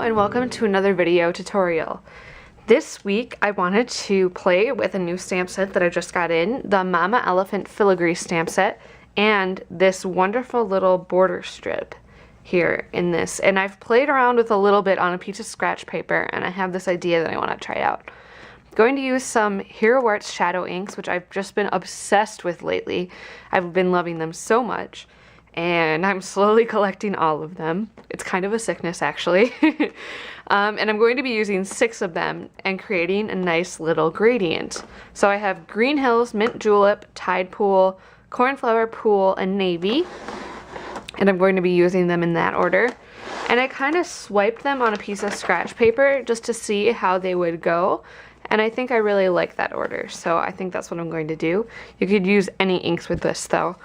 and welcome to another video tutorial. This week I wanted to play with a new stamp set that I just got in, the Mama Elephant Filigree stamp set, and this wonderful little border strip here in this. And I've played around with a little bit on a piece of scratch paper, and I have this idea that I want to try out. I'm going to use some Hero Arts shadow inks, which I've just been obsessed with lately. I've been loving them so much. And I'm slowly collecting all of them. It's kind of a sickness, actually. And I'm going to be using 6 of them and creating a nice little gradient. So I have Green Hills, Mint Julep, Tide Pool, Cornflower Pool, and Navy. And I'm going to be using them in that order. And I kind of swiped them on a piece of scratch paper just to see how they would go. And I think I really like that order, so I think that's what I'm going to do. You could use any inks with this, though.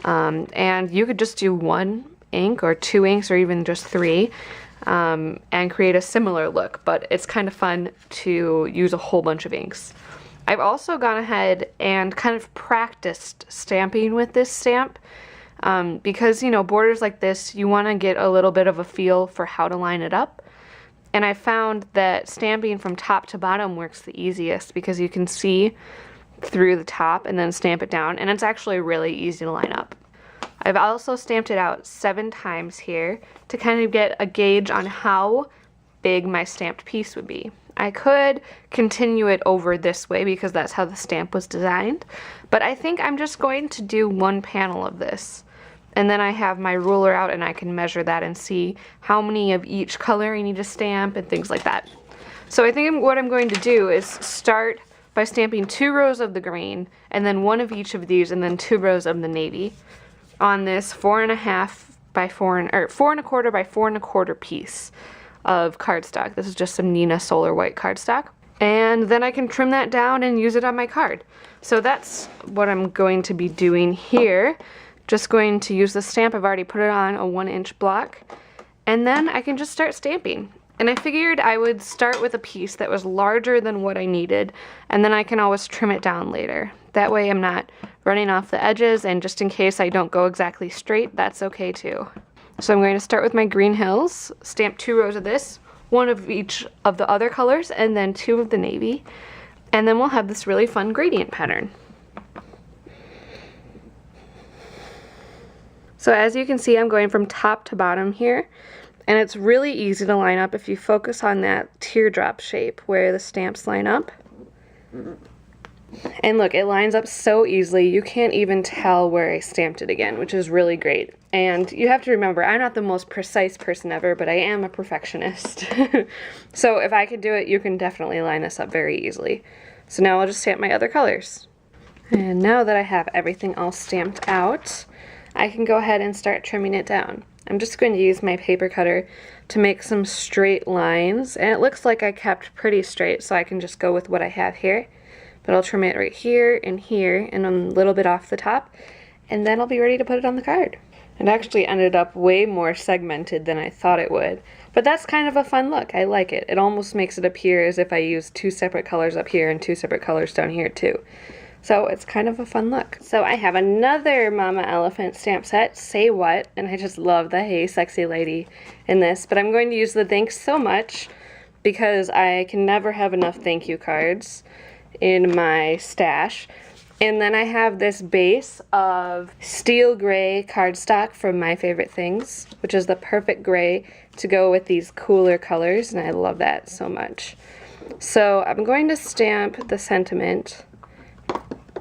And you could just do 1 ink or 2 inks or even just 3 and create a similar look, but it's kind of fun to use a whole bunch of inks. I've also gone ahead and kind of practiced stamping with this stamp because, you know, borders like this, you want to get a little bit of a feel for how to line it up. And I found that stamping from top to bottom works the easiest because you can see through the top and then stamp it down, and it's actually really easy to line up. I've also stamped it out 7 times here to kind of get a gauge on how big my stamped piece would be. I could continue it over this way because that's how the stamp was designed, but I think I'm just going to do 1 panel of this. And then I have my ruler out and I can measure that and see how many of each color I need to stamp and things like that. So I think what I'm going to do is start by stamping 2 rows of the green and then 1 of each of these and then 2 rows of the navy on this 4.5 by 4.25 by 4.25 piece of cardstock. This is just some Neenah Solar White cardstock. And then I can trim that down and use it on my card. So that's what I'm going to be doing here. Just going to use the stamp. I've already put it on a 1-inch block. And then I can just start stamping. And I figured I would start with a piece that was larger than what I needed, and then I can always trim it down later. That way I'm not running off the edges, and just in case I don't go exactly straight, that's okay too. So I'm going to start with my Green Hills, stamp 2 rows of this, 1 of each of the other colors, and then 2 of the navy. And then we'll have this really fun gradient pattern. So as you can see, I'm going from top to bottom here. And it's really easy to line up if you focus on that teardrop shape where the stamps line up. And look, it lines up so easily, you can't even tell where I stamped it again, which is really great. And you have to remember, I'm not the most precise person ever, but I am a perfectionist. So if I could do it, you can definitely line this up very easily. So now I'll just stamp my other colors. And now that I have everything all stamped out, I can go ahead and start trimming it down. I'm just going to use my paper cutter to make some straight lines, and it looks like I kept pretty straight, so I can just go with what I have here. But I'll trim it right here, and a little bit off the top, and then I'll be ready to put it on the card. It actually ended up way more segmented than I thought it would, but that's kind of a fun look. I like it. It almost makes it appear as if I used 2 separate colors up here and 2 separate colors down here too. So it's kind of a fun look. So I have another Mama Elephant stamp set, Say What, and I just love the Hey Sexy Lady in this, but I'm going to use the thanks so much because I can never have enough thank you cards in my stash. And then I have this base of steel gray cardstock from My Favorite Things, which is the perfect gray to go with these cooler colors, and I love that so much. So I'm going to stamp the sentiment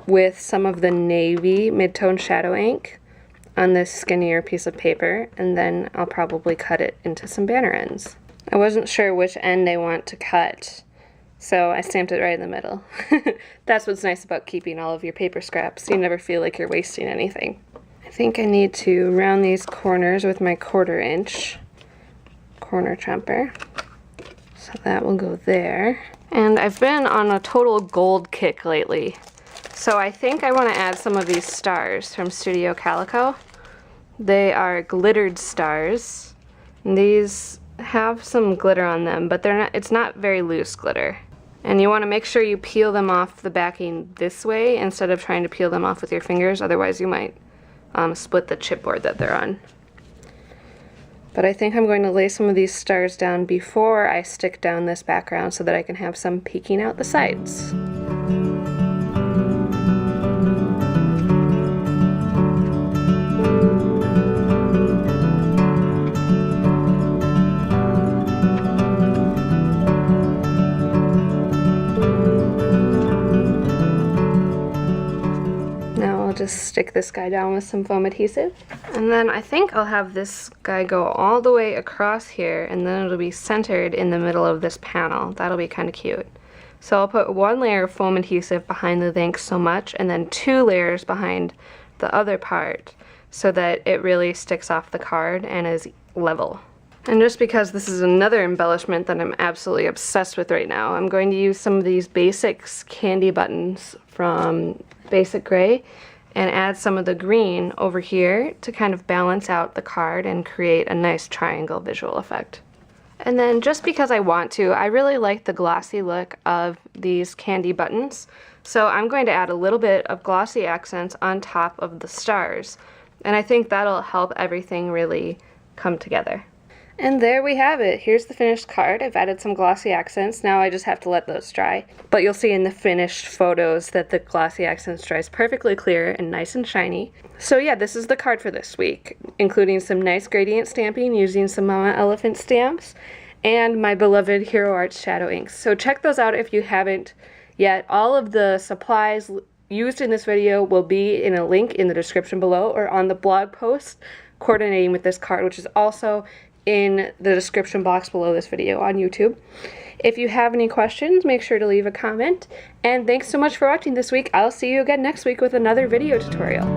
with some of the navy mid-tone shadow ink on this skinnier piece of paper, and then I'll probably cut it into some banner ends. I wasn't sure which end I want to cut, so I stamped it right in the middle. That's what's nice about keeping all of your paper scraps. You never feel like you're wasting anything. I think I need to round these corners with my 1/4 inch corner trumper. So that will go there. And I've been on a total gold kick lately. So I think I want to add some of these stars from Studio Calico. They are glittered stars. And these have some glitter on them, but it's not very loose glitter. And you want to make sure you peel them off the backing this way instead of trying to peel them off with your fingers, otherwise you might split the chipboard that they're on. But I think I'm going to lay some of these stars down before I stick down this background so that I can have some peeking out the sides. Just stick this guy down with some foam adhesive. And then I think I'll have this guy go all the way across here, and then it'll be centered in the middle of this panel. That'll be kind of cute. So I'll put one layer of foam adhesive behind the Thanks So Much, and then 2 layers behind the other part so that it really sticks off the card and is level. And just because this is another embellishment that I'm absolutely obsessed with right now, I'm going to use some of these Basics candy buttons from Basic Gray and add some of the green over here to kind of balance out the card and create a nice triangle visual effect. And then just because I want to, I really like the glossy look of these candy buttons, so I'm going to add a little bit of glossy accents on top of the stars, and I think that'll help everything really come together. And there we have it. Here's the finished card. I've added some glossy accents. Now I just have to let those dry. But you'll see in the finished photos that the glossy accents dries perfectly clear and nice and shiny. So yeah, this is the card for this week, including some nice gradient stamping using some Mama Elephant stamps and my beloved Hero Arts shadow inks. So check those out if you haven't yet. All of the supplies used in this video will be in a link in the description below or on the blog post coordinating with this card, which is also in the description box below this video on YouTube. If you have any questions, make sure to leave a comment. And thanks so much for watching this week. I'll see you again next week with another video tutorial.